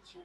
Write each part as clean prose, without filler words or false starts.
अच्छा।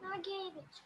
आ गया ये बच्चा।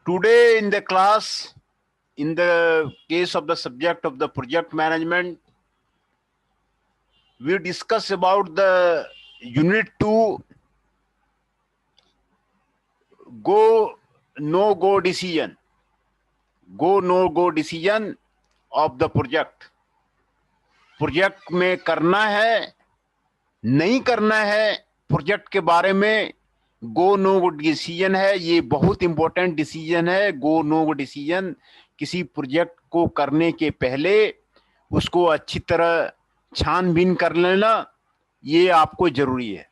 Today in the class, in the case of the subject of the project management, we discuss about the unit 2 go no go decision of the project में करना है नहीं करना है, प्रोजेक्ट के बारे में गो नो गो डिसीजन है। ये बहुत इंपॉर्टेंट डिसीजन है। गो नो गो डिसीजन किसी प्रोजेक्ट को करने के पहले उसको अच्छी तरह छानबीन कर लेना, ये आपको जरूरी है।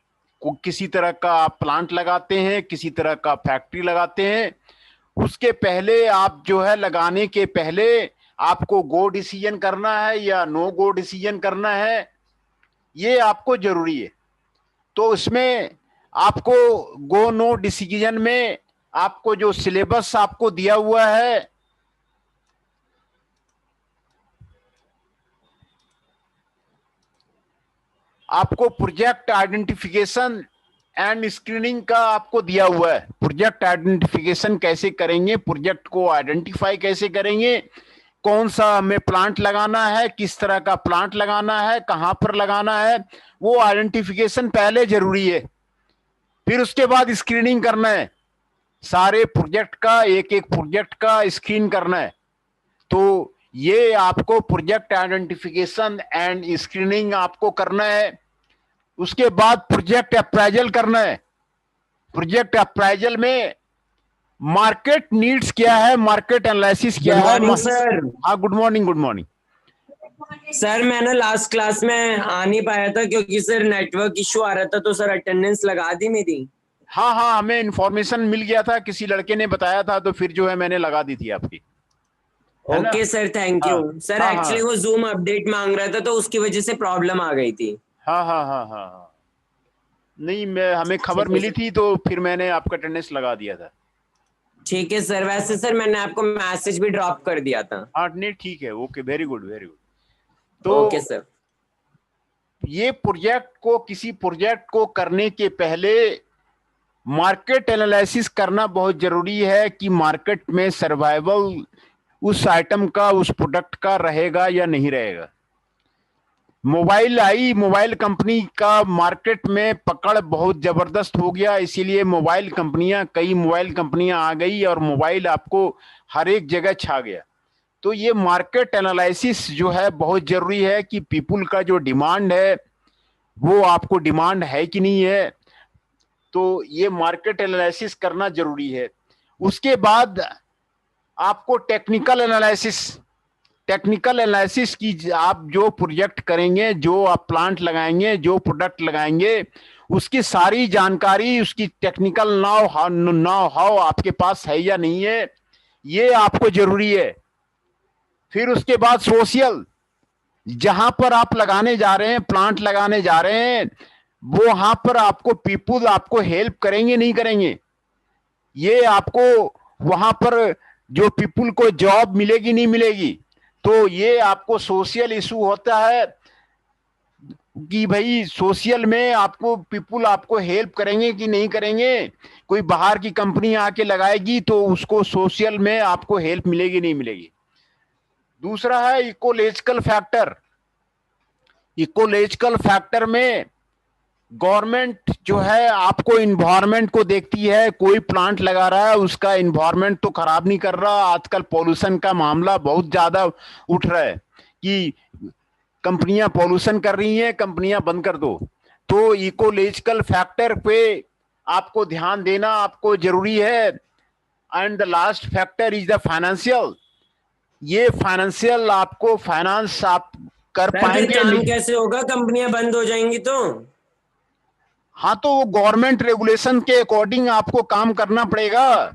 किसी तरह का आप प्लांट लगाते हैं, किसी तरह का फैक्ट्री लगाते हैं, उसके पहले आप जो है लगाने के पहले आपको गो डिसीजन करना है या नो गो डिसीजन करना है, ये आपको जरूरी है। तो इसमें आपको गो नो डिसीजन में आपको जो सिलेबस आपको दिया हुआ है, आपको प्रोजेक्ट आइडेंटिफिकेशन एंड स्क्रीनिंग का आपको दिया हुआ है। प्रोजेक्ट आइडेंटिफिकेशन कैसे करेंगे, प्रोजेक्ट को आइडेंटिफाई कैसे करेंगे, कौन सा हमें प्लांट लगाना है, किस तरह का प्लांट लगाना है, कहां पर लगाना है, वो आइडेंटिफिकेशन पहले जरूरी है। फिर उसके बाद स्क्रीनिंग करना है, सारे प्रोजेक्ट का एक एक प्रोजेक्ट का स्क्रीन करना है। तो ये आपको प्रोजेक्ट आइडेंटिफिकेशन एंड स्क्रीनिंग आपको करना है। उसके बाद प्रोजेक्ट अप्राइजल करना है। प्रोजेक्ट अप्राइजल में मार्केट नीड्स क्या है, मार्केट एनालिसिस क्या है। सर हाँ, good morning. Good morning sir, मैं ना लास्ट क्लास में आ नहीं पाया था क्योंकि सर नेटवर्क इशू आ रहा था, तो सर अटेंडेंस लगा दी मेरी। हाँ हाँ, हमें इंफॉर्मेशन मिल गया था, किसी लड़के ने बताया था, तो फिर जो है मैंने लगा दी थी आपकी। Okay sir, thank you sir. हाँ एक्चुअली वो जूम अपडेट मांग रहा था तो उसकी वजह से प्रॉब्लम आ गई थी। हाँ हाँ हाँ हाँ हाँ, नहीं हमें खबर मिली थी तो फिर मैंने आपका अटेंडेंस लगा दिया था। ठीक है सर। वैसे सर मैंने आपको मैसेज भी ड्रॉप कर दिया था। हाँ नहीं, ठीक है, okay, very good very good. तो ओके सर, ये किसी प्रोजेक्ट को करने के पहले मार्केट एनालिसिस करना बहुत जरूरी है कि मार्केट में सर्वाइवल उस आइटम का, उस प्रोडक्ट का रहेगा या नहीं रहेगा। मोबाइल कंपनी का मार्केट में पकड़ बहुत जबरदस्त हो गया, इसीलिए कई मोबाइल कंपनियां आ गई और मोबाइल आपको हर एक जगह छा गया। तो ये मार्केट एनालिसिस जो है बहुत जरूरी है कि पीपुल का जो डिमांड है वो आपको डिमांड है कि नहीं है। तो ये मार्केट एनालिसिस करना जरूरी है। उसके बाद आपको टेक्निकल एनालिसिस की, आप जो प्रोजेक्ट करेंगे, जो आप प्लांट लगाएंगे, जो प्रोडक्ट लगाएंगे, उसकी सारी जानकारी, उसकी टेक्निकल नाउ हाउ आपके पास है या नहीं है, ये आपको जरूरी है। फिर उसके बाद सोशल, जहां पर आप लगाने जा रहे हैं, प्लांट लगाने जा रहे हैं, वो वहां पर आपको पीपुल आपको हेल्प करेंगे नहीं करेंगे, ये आपको वहां पर जो पीपुल को जॉब मिलेगी नहीं मिलेगी। तो ये आपको सोशल इशू होता है कि भाई सोशल में आपको पीपुल आपको हेल्प करेंगे कि नहीं करेंगे। कोई बाहर की कंपनी आके लगाएगी तो उसको सोशल में आपको हेल्प मिलेगी नहीं मिलेगी। दूसरा है इकोलॉजिकल फैक्टर में गवर्नमेंट जो है आपको इन्वायरमेंट को देखती है। कोई प्लांट लगा रहा है, उसका इन्वायरमेंट तो खराब नहीं कर रहा। आजकल पॉल्यूशन का मामला बहुत ज्यादा उठ रहा है कि कंपनियां पॉल्यूशन कर रही हैं, कंपनियां बंद कर दो। तो इकोलॉजिकल फैक्टर पे आपको ध्यान देना आपको जरूरी है। And the last factor is the financial. ये फाइनेंशियल, आपको फाइनेंस आप कर पाएंगे काम नहीं। कैसे होगा, कंपनियां बंद हो जाएंगी तो? हाँ, तो वो गवर्नमेंट रेगुलेशन के अकॉर्डिंग आपको काम करना पड़ेगा।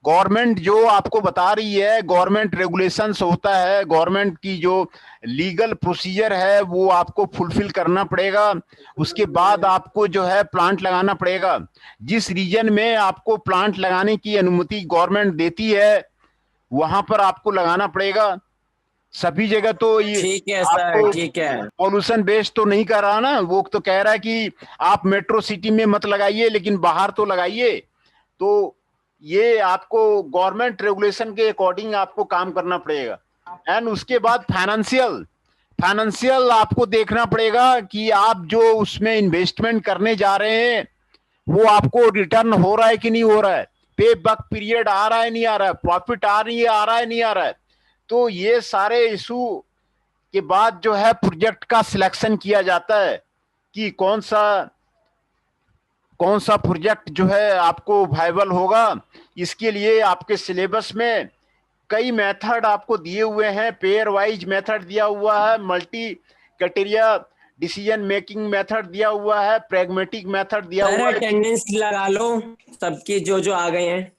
गवर्नमेंट जो आपको बता रही है, गवर्नमेंट रेगुलेशंस होता है, गवर्नमेंट की जो लीगल प्रोसीजर है वो आपको फुलफिल करना पड़ेगा। उसके बाद आपको जो है प्लांट लगाना पड़ेगा। जिस रीजन में आपको प्लांट लगाने की अनुमति गवर्नमेंट देती है वहां पर आपको लगाना पड़ेगा। सभी जगह तो ये ठीक है सर, आपको ठीक है। पॉल्यूशन बेस्ड तो नहीं कर रहा ना। वो तो कह रहा है कि आप मेट्रो सिटी में मत लगाइए लेकिन बाहर तो लगाइए। तो ये आपको गवर्नमेंट रेगुलेशन के अकॉर्डिंग आपको काम करना पड़ेगा। एंड उसके बाद फाइनेंशियल आपको देखना पड़ेगा कि आप जो उसमें इन्वेस्टमेंट करने जा रहे हैं वो आपको रिटर्न हो रहा है कि नहीं हो रहा है, पे बैक पीरियड आ रहा है नहीं आ रहा है, प्रॉफिट आ रहा है नहीं आ रहा है। तो ये सारे इशू के बाद जो है प्रोजेक्ट का सिलेक्शन किया जाता है कि कौन सा प्रोजेक्ट जो है आपको वायबल होगा। इसके लिए आपके सिलेबस में कई मेथड आपको दिए हुए हैं, पेयर वाइज मेथड दिया हुआ है, multi criteria decision making method दिया हुआ है, प्रैग्मेटिक मेथड दिया सर हुआ है। अटेंडेंस लगा लो सबकी जो जो आ गए हैं।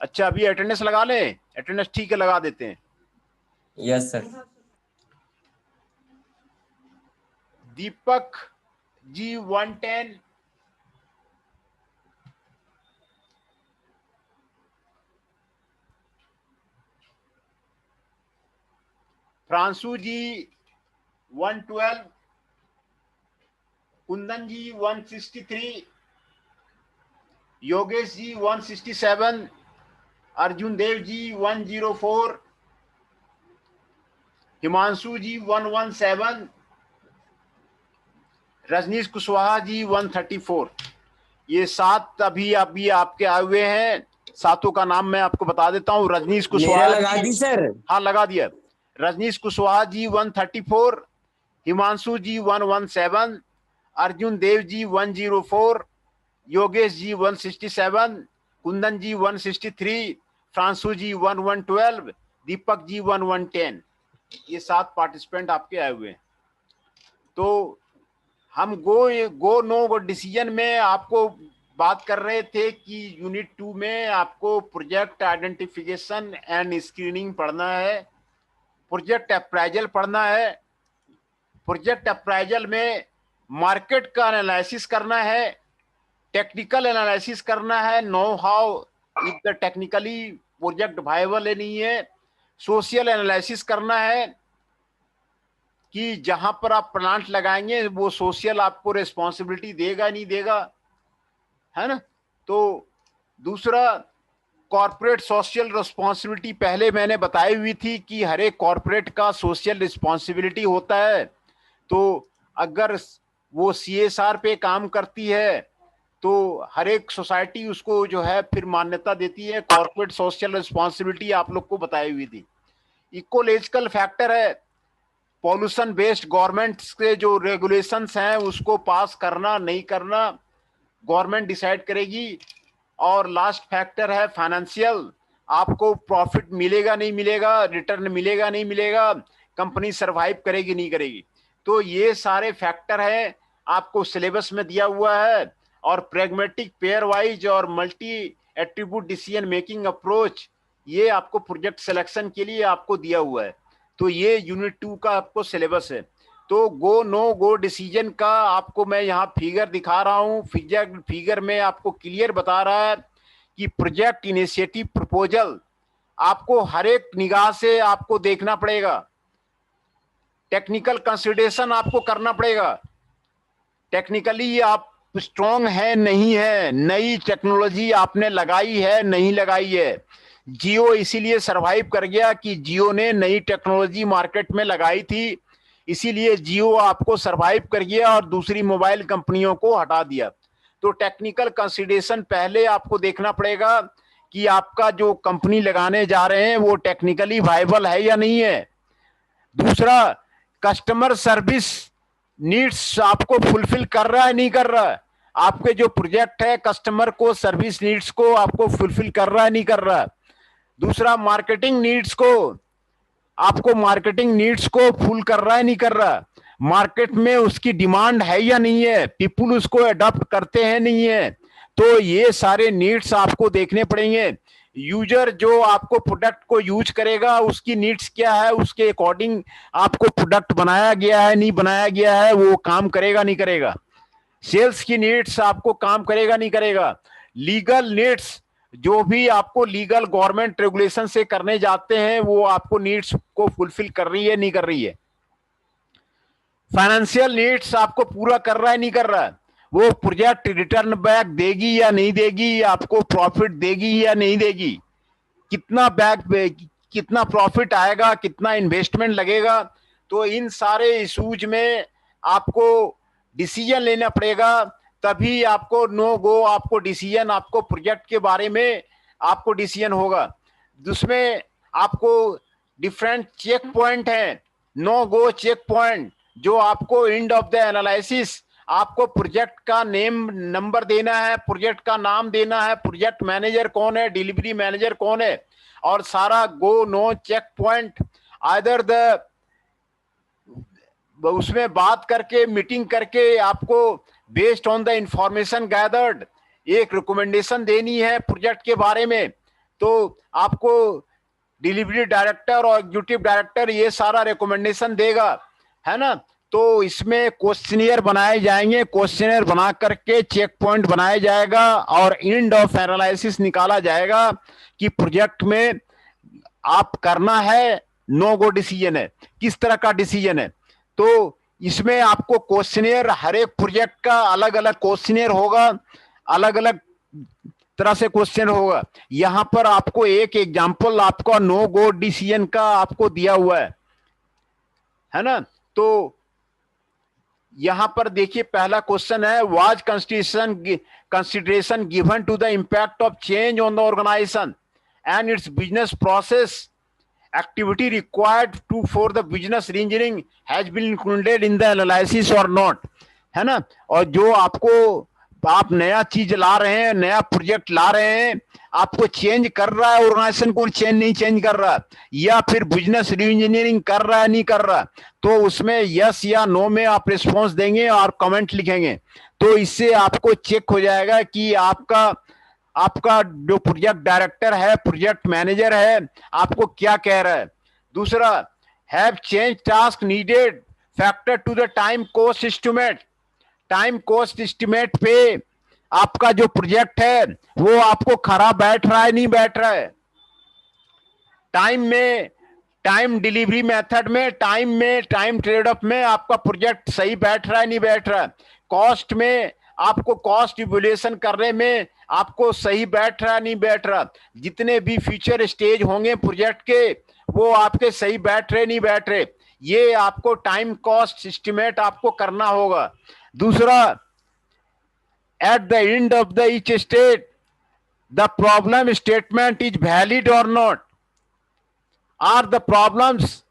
अच्छा, अभी अटेंडेंस लगा लें? अटेंडेंस ठीक है, लगा देते हैं। Yes sir. दीपक जी 110, फ्रांसू जी 112, कुंदन जी 163, योगेश जी 167, अर्जुन देव जी 104, हिमांशु जी 117, रजनीश कुशवाहा जी 134। ये 7 अभी आपके आए हुए हैं। 7 का नाम मैं आपको बता देता हूँ। रजनीश कुशवाहा लगा दी सर? हाँ, लगा दिया। रजनीश कुशवाहा जी 134, हिमांशु जी 117, अर्जुन देव जी 104, योगेश जी 167, कुंदन जी 163, फ्रांसू जी 1112, दीपक जी 1110। ये 7 पार्टिसिपेंट आपके आए हुए हैं। तो हम गो नो डिसीजन में आपको बात कर रहे थे कि यूनिट 2 में आपको प्रोजेक्ट आइडेंटिफिकेशन एंड स्क्रीनिंग पढ़ना है, प्रोजेक्ट अप्राइजल पढ़ना है। प्रोजेक्ट अप्राइजल में मार्केट का एनालिसिस करना है, टेक्निकल एनालिसिस करना है, know how if the technically project viable है नहीं है। सोशल एनालिसिस करना है कि जहां पर आप प्लांट लगाएंगे वो सोशल आपको रिस्पॉन्सिबिलिटी देगा नहीं देगा, है ना। तो दूसरा, कॉर्पोरेट सोशल रिस्पॉन्सिबिलिटी पहले मैंने बताई हुई थी कि हर एक कॉर्पोरेट का सोशल रिस्पॉन्सिबिलिटी होता है। तो अगर वो CSR पे काम करती है तो हर एक सोसाइटी उसको जो है फिर मान्यता देती है। कॉर्पोरेट सोशल रिस्पॉन्सिबिलिटी आप लोग को बताई हुई थी। इकोलॉजिकल फैक्टर है, पॉल्यूशन बेस्ड गवर्नमेंट के जो रेगुलेशंस हैं उसको पास करना नहीं करना गवर्नमेंट डिसाइड करेगी। और लास्ट फैक्टर है फाइनेंशियल, आपको प्रॉफिट मिलेगा नहीं मिलेगा, रिटर्न मिलेगा नहीं मिलेगा, कंपनी सरवाइव करेगी नहीं करेगी। तो ये सारे फैक्टर है आपको सिलेबस में दिया हुआ है। और प्रैग्मेटिक, पेयर वाइज और multi attribute decision making approach ये आपको प्रोजेक्ट सिलेक्शन के लिए आपको दिया हुआ है। तो ये यूनिट 2 का आपको सिलेबस है। तो गो नो गो डिसीजन का आपको मैं यहाँ फिगर दिखा रहा हूँ। फिगर में आपको क्लियर बता रहा है कि प्रोजेक्ट इनिशिएटिव प्रपोजल आपको हर एक निगाह से आपको देखना पड़ेगा, टेक्निकल कंसिडरेशन आपको करना पड़ेगा। टेक्निकली आप स्ट्रॉन्ग है नहीं है, नई टेक्नोलॉजी आपने लगाई है नहीं लगाई है। जियो इसीलिए सरवाइव कर गया कि जियो ने नई टेक्नोलॉजी मार्केट में लगाई थी, इसीलिए जियो आपको सरवाइव कर गया और दूसरी मोबाइल कंपनियों को हटा दिया। तो टेक्निकल कंसिडरेशन पहले आपको देखना पड़ेगा कि आपका जो कंपनी लगाने जा रहे हैं वो टेक्निकली वायबल है या नहीं है। दूसरा, कस्टमर सर्विस नीड्स आपको फुलफिल कर रहा है नहीं कर रहा है। आपके जो प्रोजेक्ट है कस्टमर को सर्विस नीड्स को आपको फुलफिल कर रहा है नहीं कर रहा है। दूसरा, मार्केटिंग नीड्स को आपको मार्केटिंग नीड्स को फुल कर रहा है नहीं कर रहा। मार्केट में उसकी डिमांड है या नहीं है, पीपुल उसको अडॉप्ट करते हैं नहीं है। तो ये सारे नीड्स आपको देखने पड़ेंगे। यूजर जो आपको प्रोडक्ट को यूज करेगा उसकी नीड्स क्या है, उसके अकॉर्डिंग आपको प्रोडक्ट बनाया गया है नहीं बनाया गया है, वो काम करेगा नहीं करेगा। सेल्स की नीड्स आपको काम करेगा नहीं करेगा। लीगल नीड्स, जो भी आपको लीगल गवर्नमेंट रेगुलेशन से करने जाते हैं वो आपको नीड्स को फुलफिल कर रही है नहीं कर रही है। फाइनेंशियल नीड्स आपको पूरा कर रहा है नहीं कर रहा है। वो प्रोजेक्ट रिटर्न बैक देगी या नहीं देगी, आपको प्रॉफिट देगी या नहीं देगी, कितना कितना प्रॉफिट आएगा, कितना इन्वेस्टमेंट लगेगा। तो इन सारे इशूज में आपको डिसीजन लेना पड़ेगा, तभी आपको नो गो, आपको डिसीजन, आपको प्रोजेक्ट के बारे में आपको डिसीजन होगा। उसमें आपको डिफरेंट चेक पॉइंट है, नो गो चेक पॉइंट, जो आपको एंड ऑफ द एनालिसिस आपको प्रोजेक्ट का नेम नंबर देना है, प्रोजेक्ट का नाम देना है, प्रोजेक्ट मैनेजर कौन है, डिलीवरी मैनेजर कौन है, और सारा go no check point either the उसमें बात करके, मीटिंग करके आपको based on the information gathered एक रिकमेंडेशन देनी है प्रोजेक्ट के बारे में। तो आपको डिलीवरी डायरेक्टर और एग्जीक्यूटिव डायरेक्टर ये सारा रिकमेंडेशन देगा, है ना। तो इसमें क्वेश्चनियर बनाए जाएंगे, क्वेश्चनियर बना करके चेक पॉइंट बनाया जाएगा और एंड ऑफ एनालिसिस निकाला जाएगा कि प्रोजेक्ट में आप करना है, नो गो डिसीजन है, किस तरह का डिसीजन है। तो इसमें आपको क्वेश्चनियर, हर एक प्रोजेक्ट का अलग अलग क्वेश्चनियर होगा, अलग अलग तरह से क्वेश्चन होगा। यहां पर आपको एक एग्जांपल आपका नो गो डिसीजन का आपको दिया हुआ है ना। तो यहां पर देखिए पहला क्वेश्चन है, was consideration given to the impact of change on the organisation and its business process activity required to for the business reengineering has been included in the analysis or not, है ना। और जो आपको आप नया चीज ला रहे हैं, नया प्रोजेक्ट ला रहे हैं, आपको चेंज कर रहा है ऑर्गेनाइजेशन को, चेंज नहीं चेंज कर रहा, या फिर बिजनेस रीइंजीनियरिंग कर रहा है नहीं कर रहा, तो उसमें यस या नो में आप रिस्पॉन्स देंगे और कमेंट लिखेंगे। तो इससे आपको चेक हो जाएगा कि आपका जो प्रोजेक्ट डायरेक्टर है, प्रोजेक्ट मैनेजर है, आपको क्या कह रहा है। दूसरा, have change task needed factor to the time cost estimate. Time cost estimate पे आपका जो प्रोजेक्ट है वो आपको खराब बैठ रहा है नहीं बैठ रहा है, टाइम में, टाइम डिलीवरी मेथड में, टाइम ट्रेड ऑफ में आपका प्रोजेक्ट सही बैठ रहा है नहीं बैठ रहा है, कॉस्ट में आपको कॉस्ट इवैल्यूएशन करने में आपको सही बैठ रहा नहीं बैठ रहा, जितने भी फ्यूचर स्टेज होंगे प्रोजेक्ट के वो आपके सही बैठ रहे नहीं बैठ रहे, ये आपको टाइम कॉस्ट एस्टिमेट आपको करना होगा। दूसरा, at the end of the each state the problem statement is valid और नॉट, आर द प्रॉब्लम्स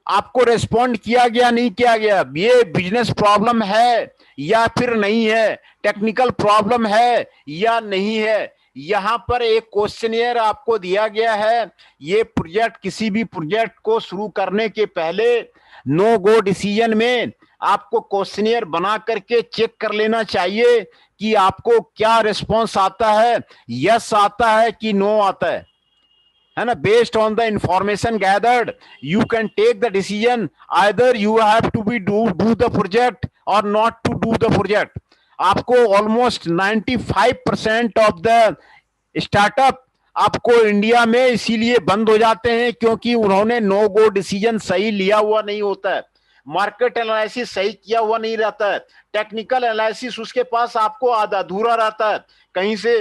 आपको रेस्पॉन्ड किया गया नहीं किया गया, ये बिजनेस प्रॉब्लम है या फिर नहीं है, टेक्निकल प्रॉब्लम है या नहीं है। यहां पर एक क्वेश्चनियर आपको दिया गया है। ये प्रोजेक्ट, किसी भी प्रोजेक्ट को शुरू करने के पहले नो गो डिसीजन में आपको क्वेश्चनियर बना करके चेक कर लेना चाहिए कि आपको क्या रिस्पॉन्स आता है, यस आता है कि नो आता है ना। Based on the information gathered you can take the decision, either you have to be do the project और not to do the project. आपको ऑलमोस्ट 95% ऑफ द स्टार्टअप आपको इंडिया में इसीलिए बंद हो जाते हैं क्योंकि उन्होंने नो गो डिसीजन सही लिया हुआ नहीं होता है, मार्केट एनालिसिस सही किया हुआ नहीं रहता है, टेक्निकल एनालिसिस उसके पास आपको अधूरा रहता है, कहीं से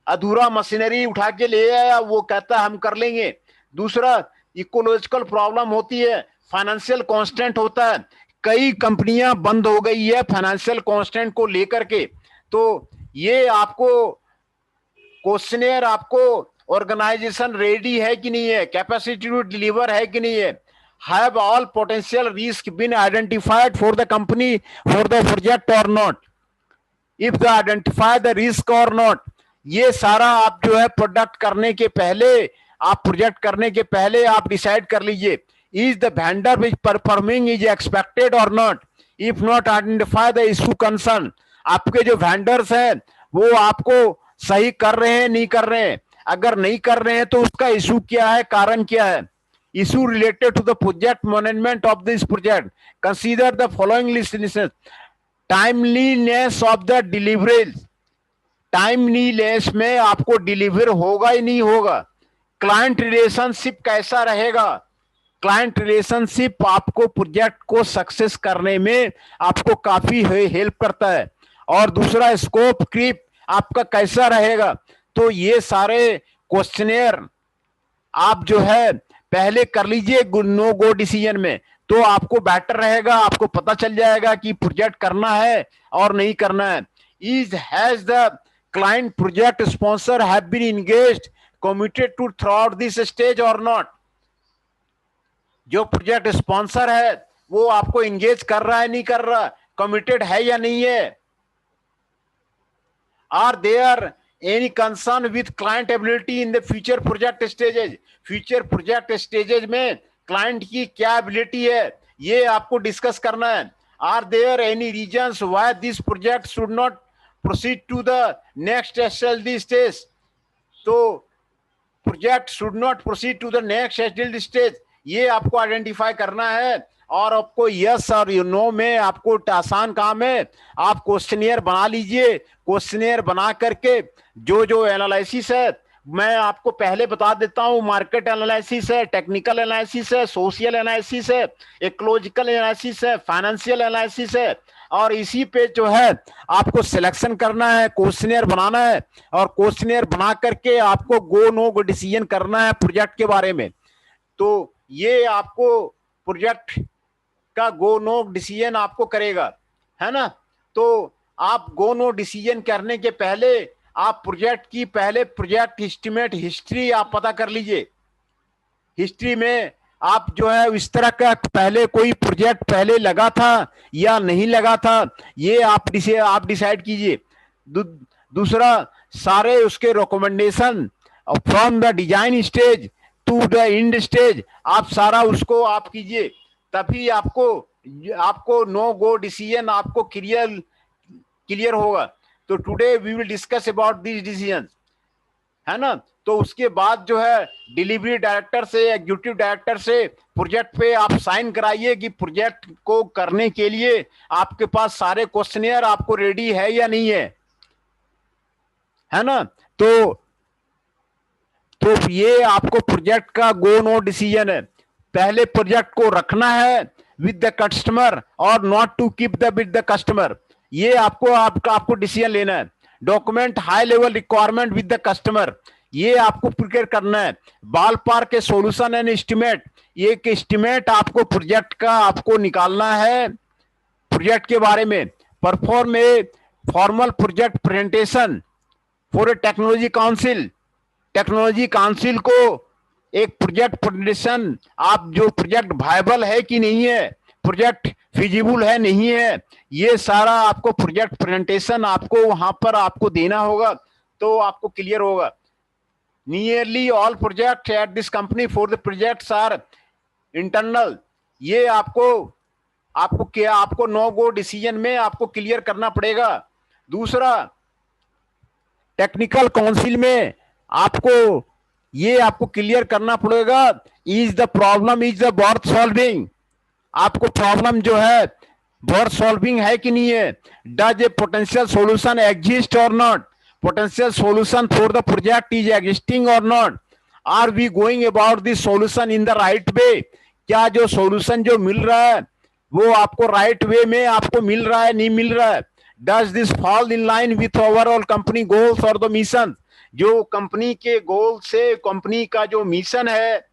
अधूरा मशीनरी उठा के ले आया, वो कहता है हम कर लेंगे। दूसरा, इकोलॉजिकल प्रॉब्लम होती है, फाइनेंशियल कांस्टेंट होता है, कई कंपनियां बंद हो गई है फाइनेंशियल कांस्टेंट को लेकर के। तो ये आपको क्वेश्चनियर, आपको ऑर्गेनाइजेशन रेडी है कि नहीं है, कैपेसिटी टू डिलीवर है कि नहीं है, have all potential risk been identified for the company for the project और not, if the identify the risk और नॉट। ये सारा आप जो है प्रोडक्ट करने के पहले, आप प्रोजेक्ट करने के पहले आप डिसाइड कर लीजिए, is the vendor which performing is expected और not, if not identify the issue concern. आपके जो वेंडर्स हैं वो आपको सही कर रहे हैं नहीं कर रहे हैं, अगर नहीं कर रहे हैं तो उसका इशू क्या है, कारण क्या है। Issue related to the project management of this project, consider the following listation, timeliness of the deliveries, timeliness में आपको डिलीवर होगा ही नहीं होगा, क्लाइंट रिलेशनशिप कैसा रहेगा, क्लाइंट रिलेशनशिप आपको प्रोजेक्ट को सक्सेस करने में आपको काफी हेल्प करता है। और दूसरा, स्कोप क्रीप आपका कैसा रहेगा। तो ये सारे क्वेश्चनेयर आप जो है पहले कर लीजिए नो गो डिसीजन में, तो आपको बेटर रहेगा, आपको पता चल जाएगा कि प्रोजेक्ट करना है और नहीं करना है। Is has the client project sponsor have been engaged committed to throughout this stage और नॉट। जो प्रोजेक्ट स्पॉन्सर है वो आपको एंगेज कर रहा है नहीं कर रहा, कमिटेड है या नहीं है। Are there any concern with client ability in the future project stages. फ्यूचर प्रोजेक्ट स्टेजेज में क्लाइंट की क्या एबिलिटी है ये आपको डिस्कस करना है। Are there any reasons why this project should not proceed to the next SLD stage. तो project should not proceed to the next SLD stage, ये आपको आइडेंटिफाई करना है। और आपको यस और नो में आपको आसान काम है, आप क्वेश्चनियर बना लीजिए। क्वेश्चनियर बना करके जो जो एनालिसिस है मैं आपको पहले बता देता हूं, मार्केट एनालिसिस है, टेक्निकल एनालिसिस है, सोशल एनालिसिस है, इकोलॉजिकल एनालिसिस है, फाइनेंशियल एनालिसिस है। और इसी पे जो है आपको सिलेक्शन करना है, क्वेश्चनियर बनाना है, और क्वेश्चनियर बना करके आपको गो नो गो डिसीजन करना है प्रोजेक्ट के बारे में। तो ये आपको प्रोजेक्ट का गो नो डिसीजन आपको करेगा, है ना। तो आप गो नो डिसीजन करने के पहले आप प्रोजेक्ट की पहले प्रोजेक्ट एस्टिमेट हिस्ट्री आप पता कर लीजिए। हिस्ट्री में आप जो है इस तरह का पहले कोई प्रोजेक्ट पहले लगा था या नहीं लगा था, ये आप डिसाइड कीजिए। दूसरा, सारे उसके recommendation from the design stage to the end stage आप सारा उसको आप कीजिए, तभी आपको नो गो डिसीजन आपको क्लियर होगा। तो today we will discuss about this decision, है ना। तो उसके बाद जो है डिलीवरी डायरेक्टर से, एग्जीक्यूटिव डायरेक्टर से प्रोजेक्ट पे आप साइन कराइए कि प्रोजेक्ट को करने के लिए आपके पास सारे क्वेश्चनियर आपको रेडी है या नहीं है ना। तो ये आपको प्रोजेक्ट का गो नो डिसीजन है। पहले प्रोजेक्ट को रखना है विद द कस्टमर और not to keep the with the customer, ये आपको डिसीजन लेना है। Document high level requirement with the customer, ये आपको प्रिपेयर करना है। बाल पार के सॉल्यूशन एंड एस्टिमेट, ये एक एस्टिमेट आपको प्रोजेक्ट का आपको निकालना है प्रोजेक्ट के बारे में। Perform a formal project presentation for a technology council, technology council को एक प्रोजेक्ट प्रेजेंटेशन, आप जो प्रोजेक्ट वायबल है कि नहीं है, प्रोजेक्ट फिजिबल है नहीं है, ये सारा आपको प्रोजेक्ट प्रेजेंटेशन आपको वहां पर आपको देना होगा, तो आपको क्लियर होगा। Nearly all project at this company for the projects are internal, ये आपको नो गो डिसीजन में आपको क्लियर करना पड़ेगा। दूसरा, टेक्निकल काउंसिल में आपको क्लियर करना पड़ेगा, is the problem is the worth solving, आपको प्रॉब्लम जो है वर्थ सॉल्विंग है कि नहीं है। Does a potential solution exist or not, potential solution for the project is existing or not. Are we going about this solution in the right way, क्या जो solution जो मिल रहा है वो आपको राइट वे में आपको मिल रहा है नहीं मिल रहा है। Does this fall in line with overall company goals और द मिशन, जो कंपनी के गोल से कंपनी का जो मिशन है,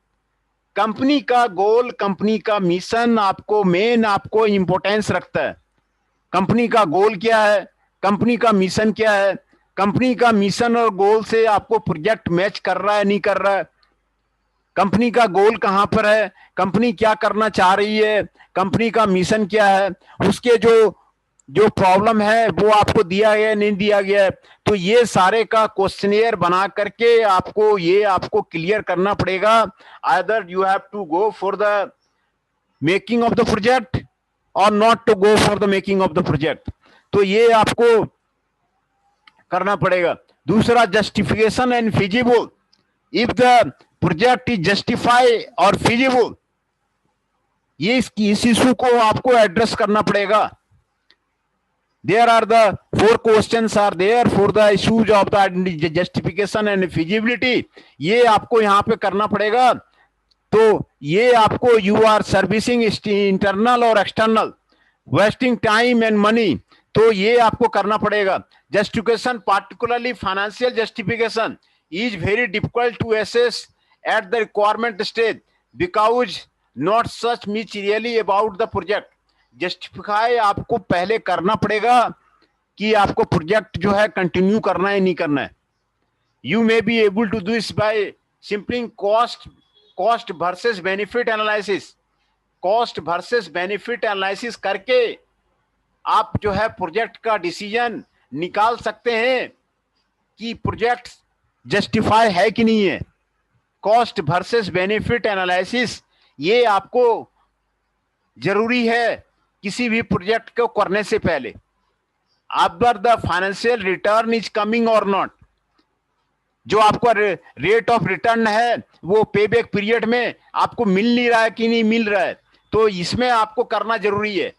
कंपनी का गोल कंपनी का मिशन आपको मेन आपको इंपॉर्टेंस रखता है। कंपनी का गोल क्या है, कंपनी का मिशन क्या है, कंपनी का मिशन और गोल से आपको प्रोजेक्ट मैच कर रहा है नहीं कर रहा है, कंपनी का गोल कहां पर है, कंपनी क्या करना चाह रही है, कंपनी का मिशन क्या है, उसके जो प्रॉब्लम है वो आपको दिया गया नहीं दिया गया है। तो ये सारे का क्वेश्चनियर बना करके आपको क्लियर करना पड़ेगा। Either you have to go for the making of the project और not to go for the making of the project, तो ये आपको करना पड़ेगा। दूसरा, justification and feasible, if the project is justify or feasible, ये इस इशू को आपको एड्रेस करना पड़ेगा। There are the 4 questions are there for the issues of the justification and feasibility, ये आपको यहाँ पे करना पड़ेगा। तो ये आपको यू आर सर्विसिंग इंटरनल और external, wasting time and money, तो ये आपको करना पड़ेगा. Justification, particularly financial justification, is very difficult to assess at the requirement stage because not such much really about the project. Justify आपको पहले करना पड़ेगा कि आपको प्रोजेक्ट जो है कंटिन्यू करना है नहीं करना है. You may be able to do this by simpling cost versus benefit analysis. Cost versus benefit analysis करके आप जो है प्रोजेक्ट का डिसीजन निकाल सकते हैं कि प्रोजेक्ट जस्टिफाई है कि नहीं है. कॉस्ट वर्सेस बेनिफिट एनालिसिस ये आपको जरूरी है किसी भी प्रोजेक्ट को करने से पहले. Other the financial return is coming और नॉट, जो आपका रेट ऑफ रिटर्न है वो पे बैक पीरियड में आपको मिल नहीं रहा है कि नहीं मिल रहा है, तो इसमें आपको करना जरूरी है.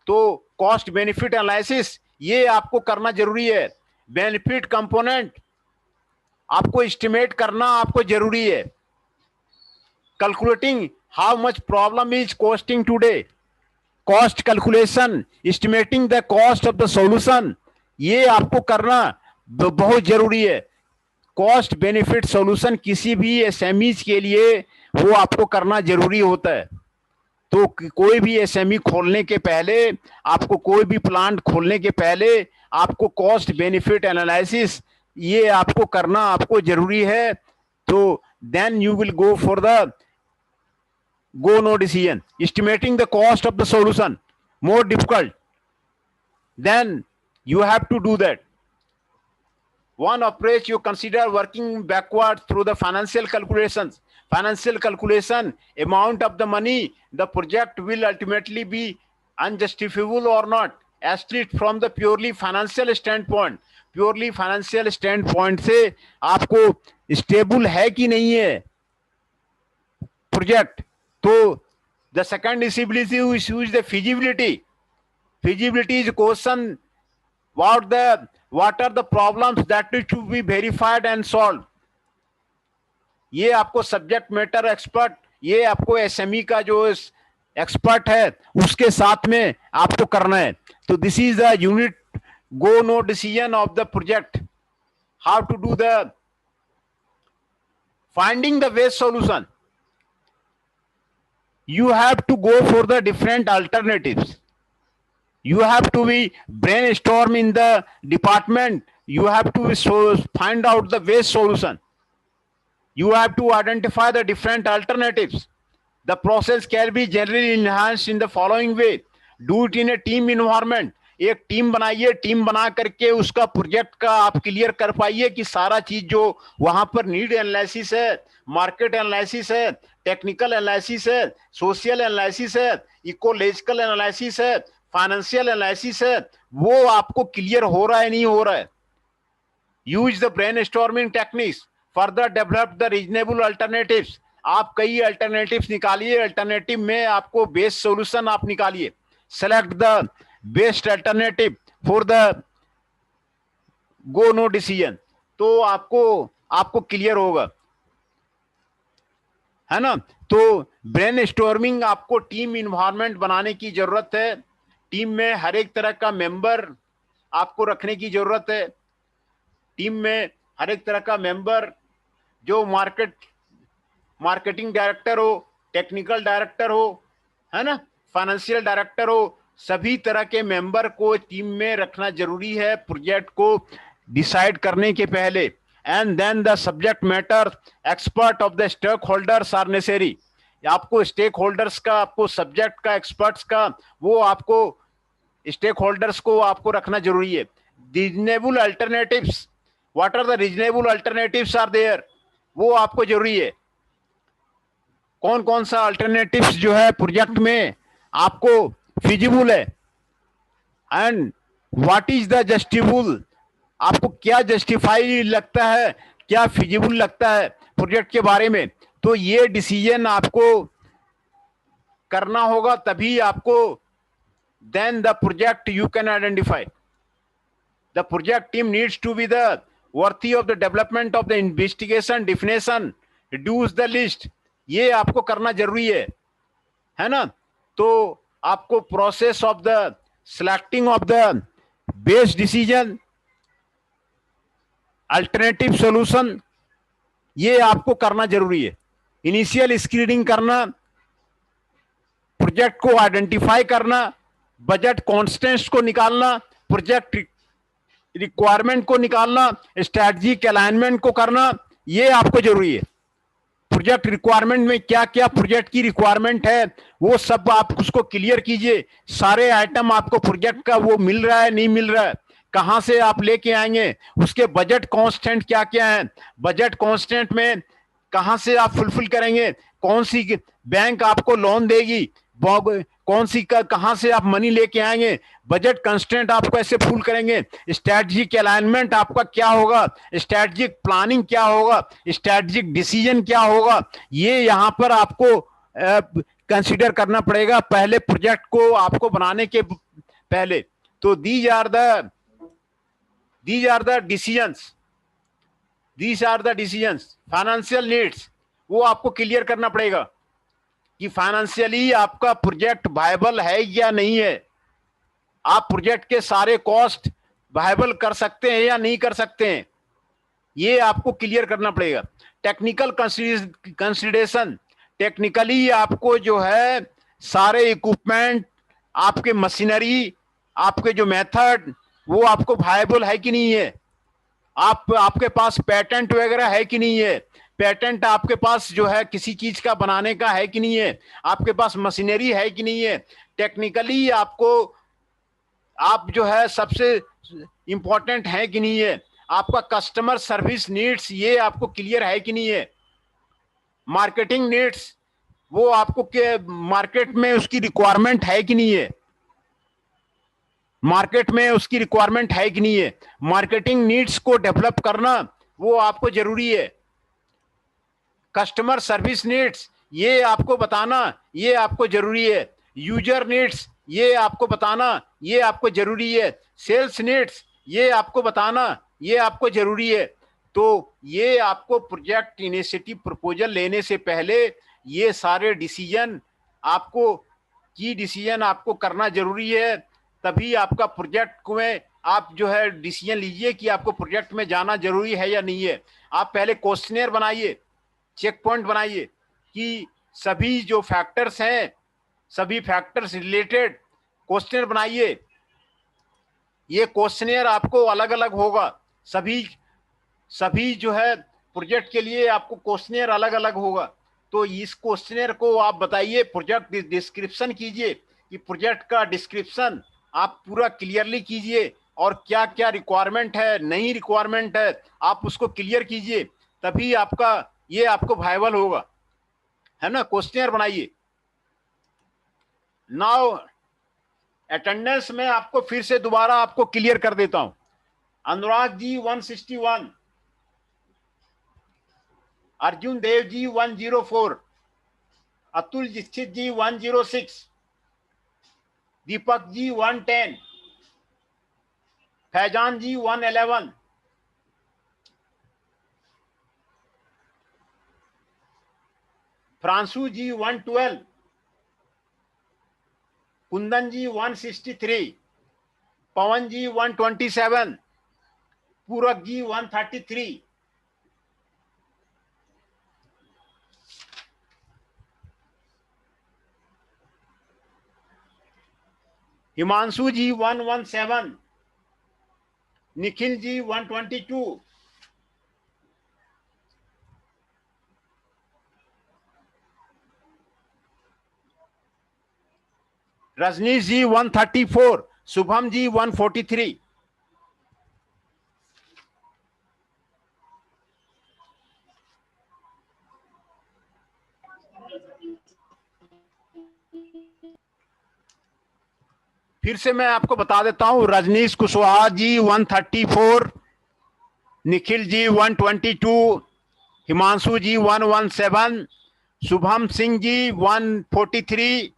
तो कॉस्ट बेनिफिट एनालिसिस ये आपको करना जरूरी है. बेनिफिट कंपोनेंट आपको एस्टिमेट करना आपको जरूरी है. Calculating how much problem is costing today, cost calculation, estimating the cost of the solution, ये आपको करना बहुत जरूरी है. कॉस्ट बेनिफिट सॉल्यूशन किसी भी एसएमईज के लिए वो आपको करना जरूरी होता है. तो कोई भी एसएमई खोलने के पहले, आपको कोई भी प्लांट खोलने के पहले आपको कॉस्ट बेनिफिट एनालिसिस ये आपको करना आपको जरूरी है. तो then you will go for the go no decision. Estimating the cost of the solution more difficult, then you have to do that. One approach you consider working backward through the financial calculations. Financial calculation, amount of the money the project will ultimately be unjustifiable or not, as least from the purely financial standpoint. Purely financial standpoint से आपको stable है कि नहीं है project. तो the second disability issue is the feasibility. Feasibility is question what are the problems that need to be verified and solved. ये आपको subject matter expert, ये आपको एसएमई का जो एक्सपर्ट है उसके साथ में आपको करना है. तो this is the unit go no decision of the project. How to do the finding the best solution. You have to go for the different alternatives. You have to be brainstorm in the department. You have to find out the best solution. You have to identify the different alternatives. The process can be generally enhanced in the following way. Do it in a team environment. एक team बनाइए, team बना करके उसका project का आप clear कर पाइए कि सारा चीज जो वहां पर नीड एनालिसिस है, मार्केट एनालिसिस है, टेक्निकल एनालिसिस है, सोशल एनालिसिस है, इकोलॉजिकल एनालिसिस है, फाइनेंशियल एनालिसिस है, वो आपको क्लियर हो रहा है नहीं हो रहा है. Use the brainstorming techniques, further develop the reasonable alternatives. आप कई अल्टरनेटिव्स निकालिए, अल्टरनेटिव में आपको बेस्ट सॉल्यूशन आप निकालिए. Select the best alternative for the go no decision. तो आपको क्लियर होगा, है ना. तो ब्रेनस्टॉर्मिंग आपको टीम इन्वायरमेंट बनाने की जरूरत है. टीम में हर एक तरह का मेंबर आपको रखने की जरूरत है. टीम में हर एक तरह का मेंबर, जो मार्केटिंग डायरेक्टर हो, टेक्निकल डायरेक्टर हो, है ना, फाइनेंशियल डायरेक्टर हो, सभी तरह के मेंबर को टीम में रखना जरूरी है प्रोजेक्ट को डिसाइड करने के पहले. And then the subject matter expert of the stakeholders are necessary. आपको स्टेक होल्डर्स का, आपको सब्जेक्ट का, एक्सपर्ट्स का, वो आपको स्टेक होल्डर्स को आपको रखना जरूरी है. Reasonable alternatives, what are the reasonable alternatives are there, वो आपको जरूरी है. कौन कौन सा अल्टरनेटिव्स जो है प्रोजेक्ट में आपको फिजिबल है, एंड व्हाट इज द जस्टिफुल, आपको क्या जस्टिफाई लगता है, क्या फिजिबल लगता है प्रोजेक्ट के बारे में. तो ये डिसीजन आपको करना होगा, तभी आपको then the project you can identify. The project team needs to be the worthy of the development of the investigation definition, reduce the list, ये आपको करना जरूरी है ना। तो आपको process of the selecting of the best decision, alternative solution, ये आपको करना जरूरी है। इनिशियल स्क्रीनिंग करना, प्रोजेक्ट को आइडेंटिफाई करना, बजट कॉन्स्टेंट्स को निकालना, प्रोजेक्ट रिक्वायरमेंट को निकालना, स्ट्रैटेजिक अलाइनमेंट को करना, ये आपको जरूरी है। प्रोजेक्ट रिक्वायरमेंट में क्या क्या प्रोजेक्ट की रिक्वायरमेंट है वो सब आप उसको क्लियर कीजिए। सारे आइटम आपको प्रोजेक्ट का वो मिल रहा है नहीं मिल रहा है, कहां से आप लेके आएंगे, उसके बजट कांस्टेंट क्या क्या है, बजट कांस्टेंट में कहां से आप फुलफिल करेंगे, कौन सी बैंक आपको लोन देगी, कौन सी का कहां से आप मनी लेके आएंगे, बजट कंस्टेंट आप कैसे फुल करेंगे, स्ट्रैटेजिक अलाइनमेंट आपका क्या होगा, स्ट्रैटेजिक प्लानिंग क्या होगा, स्ट्रैटेजिक डिसीजन क्या होगा, ये यहां पर आपको कंसीडर करना पड़ेगा पहले प्रोजेक्ट को आपको बनाने के पहले। तो these are the decisions, financial needs, वो आपको क्लियर करना पड़ेगा कि फाइनेंशियली आपका प्रोजेक्ट वायबल है या नहीं है, आप प्रोजेक्ट के सारे कॉस्ट वायबल कर सकते हैं या नहीं कर सकते हैं, ये आपको क्लियर करना पड़ेगा। टेक्निकल कंसिडरेशन, टेक्निकली आपको जो है सारे इक्विपमेंट, आपके मशीनरी, आपके जो मेथड, वो आपको वायबल है कि नहीं है, आपके पास पेटेंट वगैरह है कि नहीं है, पेटेंट आपके पास जो है किसी चीज का बनाने का है कि नहीं है, आपके पास मशीनरी है कि नहीं है, टेक्निकली आपको आप जो है सबसे इंपॉर्टेंट है कि नहीं है, आपका कस्टमर सर्विस नीड्स ये आपको क्लियर है कि नहीं है, मार्केटिंग नीड्स वो आपको के मार्केट में उसकी रिक्वायरमेंट है कि नहीं है, मार्केट में उसकी रिक्वायरमेंट है कि नहीं है, मार्केटिंग नीड्स को डेवलप करना वो आपको जरूरी है, कस्टमर सर्विस नीड्स ये आपको बताना ये आपको जरूरी है, यूजर नीड्स ये आपको बताना ये आपको जरूरी है, सेल्स नीड्स ये आपको बताना ये आपको जरूरी है। तो ये आपको प्रोजेक्ट इनिशिएटिव प्रपोजल लेने से पहले ये सारे डिसीजन आपको की डिसीजन आपको करना जरूरी है, तभी आपका प्रोजेक्ट में आप जो है डिसीजन लीजिए कि आपको प्रोजेक्ट में जाना जरूरी है या नहीं है। आप पहले क्वेश्चनेयर बनाइए, चेक पॉइंट बनाइए कि सभी जो फैक्टर्स हैं, सभी फैक्टर्स रिलेटेड क्वेश्चनेयर बनाइए। ये क्वेश्चनेयर आपको अलग अलग होगा, सभी जो है प्रोजेक्ट के लिए आपको क्वेश्चनेयर अलग अलग होगा। तो इस क्वेश्चनेयर को आप बताइए, प्रोजेक्ट डिस्क्रिप्शन कीजिए कि प्रोजेक्ट का डिस्क्रिप्शन आप पूरा क्लियरली कीजिए और क्या क्या रिक्वायरमेंट है, नई रिक्वायरमेंट है, आप उसको क्लियर कीजिए, तभी आपका ये आपको वायबल होगा, है ना। क्वेश्चनेयर बनाइए। नाउ अटेंडेंस में आपको फिर से दोबारा आपको क्लियर कर देता हूं। अनुराग जी 161, अर्जुन देव जी 104, अतुल दीक्षित जी 106, दीपक जी 110, फैजान जी 111, फ्रांसू जी 112, कुंदन जी 163, पवन जी 127, पूरक जी 133, हिमांशु जी 117, निखिल जी 122, रजनीश जी 134, शुभम जी 143। फिर से मैं आपको बता देता हूं, रजनीश कुशवाहा जी 134, निखिल जी 122, हिमांशु जी 117, शुभम सिंह जी 143,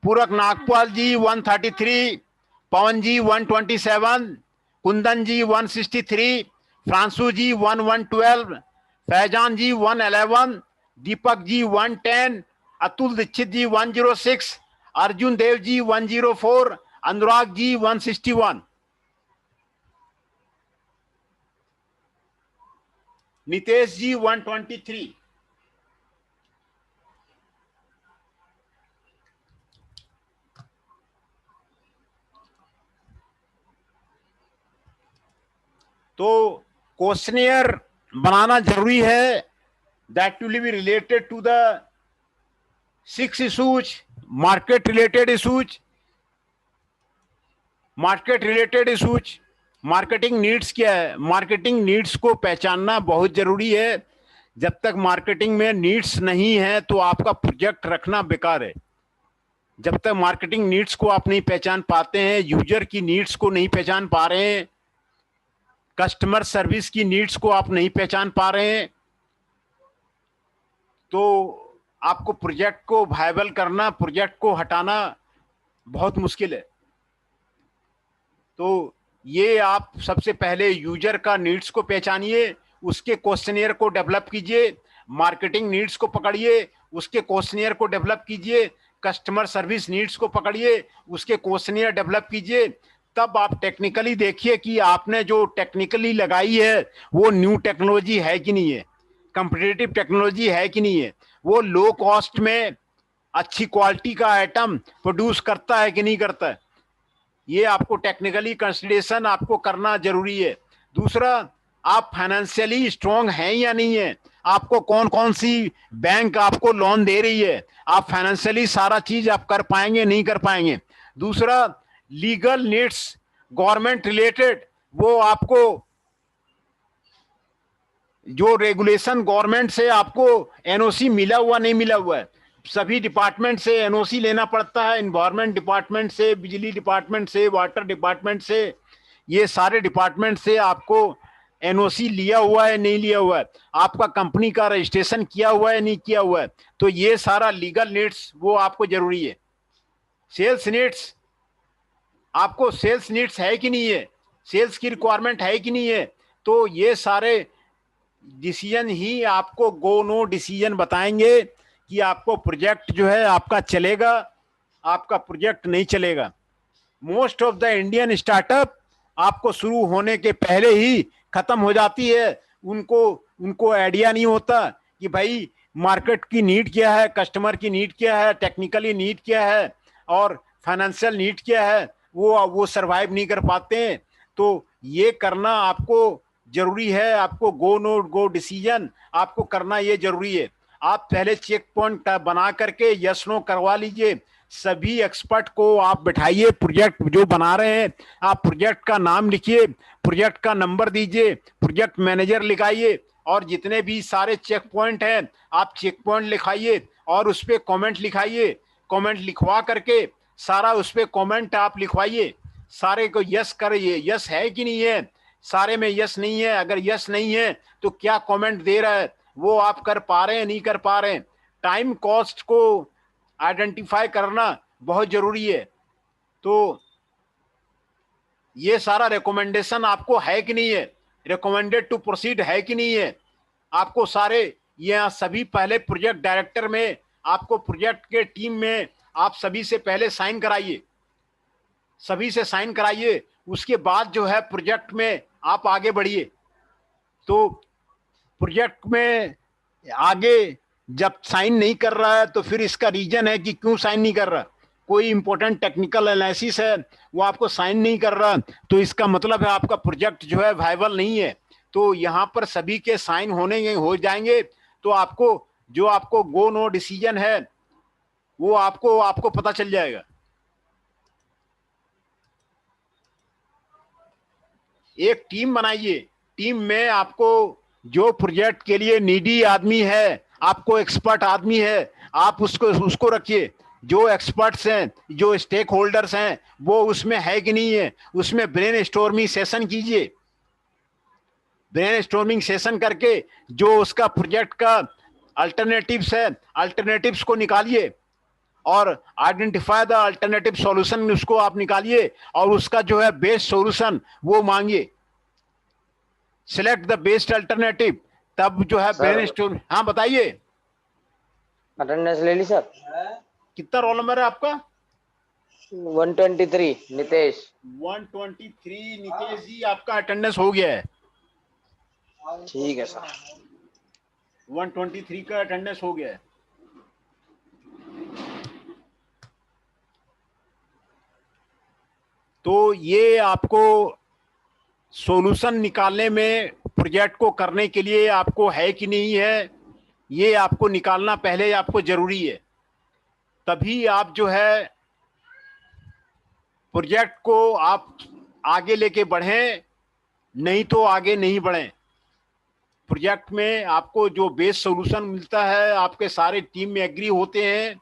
पूरक नागपाल जी 133, पवन जी 127, कुंदन जी 163, फ्रांसू जी 112, फैजान जी 111, दीपक जी 110, अतुल दीक्षित जी 106, अर्जुन देव जी 104, अनुराग जी 161, नितेश जी 123। तो क्वेश्चनियर बनाना जरूरी है, that will be related to the 6 issues, market related issues, market related issues. Marketing needs क्या है? मार्केटिंग नीड्स को पहचानना बहुत जरूरी है। जब तक मार्केटिंग में नीड्स नहीं है तो आपका प्रोजेक्ट रखना बेकार है। जब तक मार्केटिंग नीड्स को आप नहीं पहचान पाते हैं, यूजर की नीड्स को नहीं पहचान पा रहे हैं, कस्टमर सर्विस की नीड्स को आप नहीं पहचान पा रहे हैं, तो आपको प्रोजेक्ट को वायबल करना, प्रोजेक्ट को हटाना बहुत मुश्किल है। तो ये आप सबसे पहले यूजर का नीड्स को पहचानिए, उसके क्वेश्चनियर को डेवलप कीजिए, मार्केटिंग नीड्स को पकड़िए, उसके क्वेश्चनियर को डेवलप कीजिए, कस्टमर सर्विस नीड्स को पकड़िए, उसके क्वेश्चनियर डेवलप कीजिए। तब आप टेक्निकली देखिए कि आपने जो टेक्निकली लगाई है वो न्यू टेक्नोलॉजी है कि नहीं है, कंपिटिटिव टेक्नोलॉजी है कि नहीं है, वो लो कॉस्ट में अच्छी क्वालिटी का आइटम प्रोड्यूस करता है कि नहीं करता है। ये आपको टेक्निकली कंसिडरेशन आपको करना जरूरी है। दूसरा, आप फाइनेंशियली स्ट्रांग हैं या नहीं है, आपको कौन कौन सी बैंक आपको लोन दे रही है, आप फाइनेंशियली सारा चीज आप कर पाएंगे नहीं कर पाएंगे। दूसरा, लीगल नीड्स गवर्नमेंट रिलेटेड, वो आपको जो रेगुलेशन गवर्नमेंट से आपको एनओसी मिला हुआ नहीं मिला हुआ है, सभी डिपार्टमेंट से एनओसी लेना पड़ता है, एनवायरमेंट डिपार्टमेंट से, बिजली डिपार्टमेंट से, वाटर डिपार्टमेंट से, ये सारे डिपार्टमेंट से आपको एनओसी लिया हुआ है नहीं लिया हुआ है, आपका कंपनी का रजिस्ट्रेशन किया हुआ है नहीं किया हुआ है। तो ये सारा लीगल नीड्स वो आपको जरूरी है। सेल्स नीड्स, आपको सेल्स नीड्स है कि नहीं है, सेल्स की रिक्वायरमेंट है कि नहीं है। तो ये सारे डिसीजन ही आपको गो नो डिसीजन बताएंगे कि आपको प्रोजेक्ट जो है आपका चलेगा, आपका प्रोजेक्ट नहीं चलेगा। Most of the Indian startup आपको शुरू होने के पहले ही खत्म हो जाती है। उनको आइडिया नहीं होता कि भाई मार्केट की नीड क्या है, कस्टमर की नीड क्या है, टेक्निकली नीड क्या है और फाइनेंशियल नीड क्या है, वो सरवाइव नहीं कर पाते हैं। तो ये करना आपको जरूरी है, आपको गो नो गो डिसीजन आपको करना ये जरूरी है। आप पहले चेक पॉइंट बना करके यस नो करवा लीजिए, सभी एक्सपर्ट को आप बिठाइए, प्रोजेक्ट जो बना रहे हैं आप प्रोजेक्ट का नाम लिखिए, प्रोजेक्ट का नंबर दीजिए, प्रोजेक्ट मैनेजर लिखाइए, और जितने भी सारे चेक पॉइंट हैं आप चेक पॉइंट लिखाइए और उस पर कॉमेंट लिखाइए। कॉमेंट लिखवा करके सारा उस पर कॉमेंट आप लिखवाइए, सारे को यस करिए, यस है कि नहीं है, सारे में यस नहीं है, अगर यस नहीं है तो क्या कमेंट दे रहा है, वो आप कर पा रहे हैं नहीं कर पा रहे हैं। टाइम कॉस्ट को आइडेंटिफाई करना बहुत जरूरी है। तो ये सारा रिकमेंडेशन आपको है कि नहीं है, रिकमेंडेड टू प्रोसीड है कि नहीं है, आपको सारे ये सभी पहले प्रोजेक्ट डायरेक्टर में, आपको प्रोजेक्ट के टीम में आप सभी से पहले साइन कराइए, सभी से साइन कराइए, उसके बाद जो है प्रोजेक्ट में आप आगे बढ़िए। तो प्रोजेक्ट में आगे जब साइन नहीं कर रहा है तो फिर इसका रीजन है कि क्यों साइन नहीं कर रहा, कोई इंपॉर्टेंट टेक्निकल एनालिसिस है वो आपको साइन नहीं कर रहा, तो इसका मतलब है आपका प्रोजेक्ट जो है वायबल नहीं है। तो यहाँ पर सभी के साइन होने हो जाएंगे तो आपको जो आपको गो नो डिसीजन है वो आपको पता चल जाएगा। एक टीम बनाइए, टीम में आपको जो प्रोजेक्ट के लिए नीडी आदमी है, आपको एक्सपर्ट आदमी है, आप उसको रखिए। जो एक्सपर्ट्स हैं, जो स्टेक होल्डर्स हैं, वो उसमें है कि नहीं है, उसमें ब्रेन स्टॉर्मिंग सेशन कीजिए। ब्रेन स्टॉर्मिंग सेशन करके जो उसका प्रोजेक्ट का अल्टरनेटिव्स है, अल्टरनेटिव्स को निकालिए और आइडेंटिफाई द अल्टरनेटिव सॉल्यूशन, उसको आप निकालिए और उसका जो है बेस्ट सॉल्यूशन वो मांगिए। सिलेक्ट द बेस्ट अल्टरनेटिव, तब जो है ब्रेन स्टॉर्म। हाँ बताइए। अटेंडेंस ले ली सर। कितना रोल नंबर है आपका? 123 नितेश। 123 नितेश जी, आपका अटेंडेंस हो गया है। ठीक है सर। 123 का अटेंडेंस हो गया है। तो ये आपको सॉल्यूशन निकालने में, प्रोजेक्ट को करने के लिए आपको है कि नहीं है, ये आपको निकालना पहले आपको जरूरी है। तभी आप जो है प्रोजेक्ट को आप आगे लेके बढ़ें, नहीं तो आगे नहीं बढ़ें। प्रोजेक्ट में आपको जो बेस सॉल्यूशन मिलता है, आपके सारे टीम में एग्री होते हैं,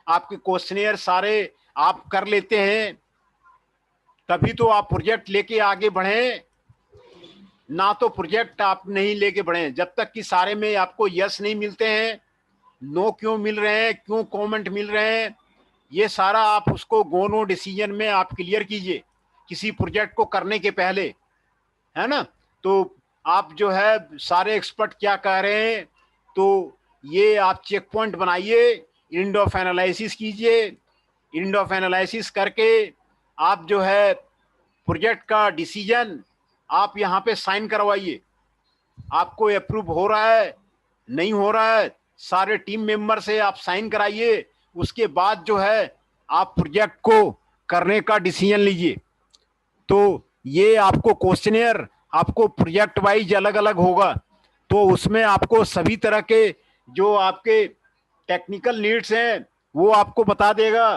आपके क्वेश्चनियर सारे आप कर लेते हैं, तभी तो आप प्रोजेक्ट लेके आगे बढ़ें, ना तो प्रोजेक्ट आप नहीं लेके बढ़ें। जब तक कि सारे में आपको यस नहीं मिलते हैं, नो क्यों मिल रहे हैं, क्यों कमेंट मिल रहे हैं, ये सारा आप उसको गो नो डिसीजन में आप क्लियर कीजिए किसी प्रोजेक्ट को करने के पहले, है ना। तो आप जो है सारे एक्सपर्ट क्या कह रहे हैं, तो ये आप चेक पॉइंट बनाइए, एंड ऑफ एनालिसिस कीजिए। एंड ऑफ एनालिसिस करके आप जो है प्रोजेक्ट का डिसीजन आप यहाँ पे साइन करवाइए। आपको अप्रूव हो रहा है, नहीं हो रहा है, सारे टीम मेंबर से आप साइन कराइए। उसके बाद जो है आप प्रोजेक्ट को करने का डिसीजन लीजिए। तो ये आपको क्वेश्चनियर आपको प्रोजेक्ट वाइज अलग अलग होगा, तो उसमें आपको सभी तरह के जो आपके टेक्निकल नीड्स हैं वो आपको बता देगा।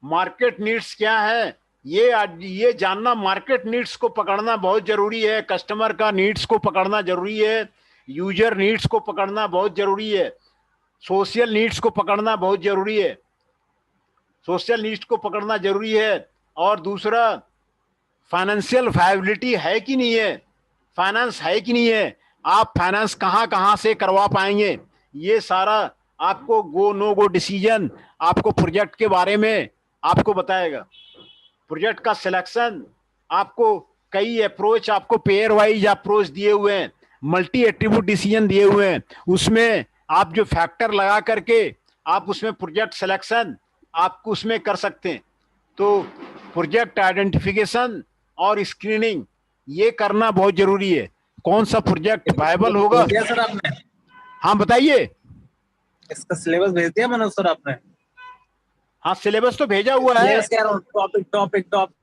मार्केट नीड्स क्या है, ये जानना, मार्केट नीड्स को पकड़ना बहुत जरूरी है, कस्टमर का नीड्स को पकड़ना जरूरी है, यूजर नीड्स को पकड़ना बहुत जरूरी है, सोशल नीड्स को पकड़ना बहुत जरूरी है, सोशल नीड्स को पकड़ना जरूरी है। और दूसरा, फाइनेंशियल वायबिलिटी है कि नहीं है, फाइनेंस है कि नहीं है, आप फाइनेंस कहाँ कहाँ से करवा पाएंगे, ये सारा आपको गो नो गो डिसीजन आपको प्रोजेक्ट के बारे में आपको बताएगा। प्रोजेक्ट का सिलेक्शन आपको कई अप्रोच, आपको पेयर वाइज अप्रोच दिए हुए हैं, मल्टी एट्रीब्यूट डिसीजन दिए हुए हैं, उसमें आप जो फैक्टर लगा करके आप उसमें प्रोजेक्ट सिलेक्शन आपको उसमें कर सकते हैं। तो प्रोजेक्ट आइडेंटिफिकेशन और स्क्रीनिंग ये करना बहुत जरूरी है, कौन सा प्रोजेक्ट वायबल होगा। दिया सर आपने? हाँ बताइए। इसका सिलेबस भेज दिया मनोज सर आपने? हाँ सिलेबस तो भेजा हुआ है। सिलेबस कह रहा हूँ, टॉपिक टॉपिक टॉपिक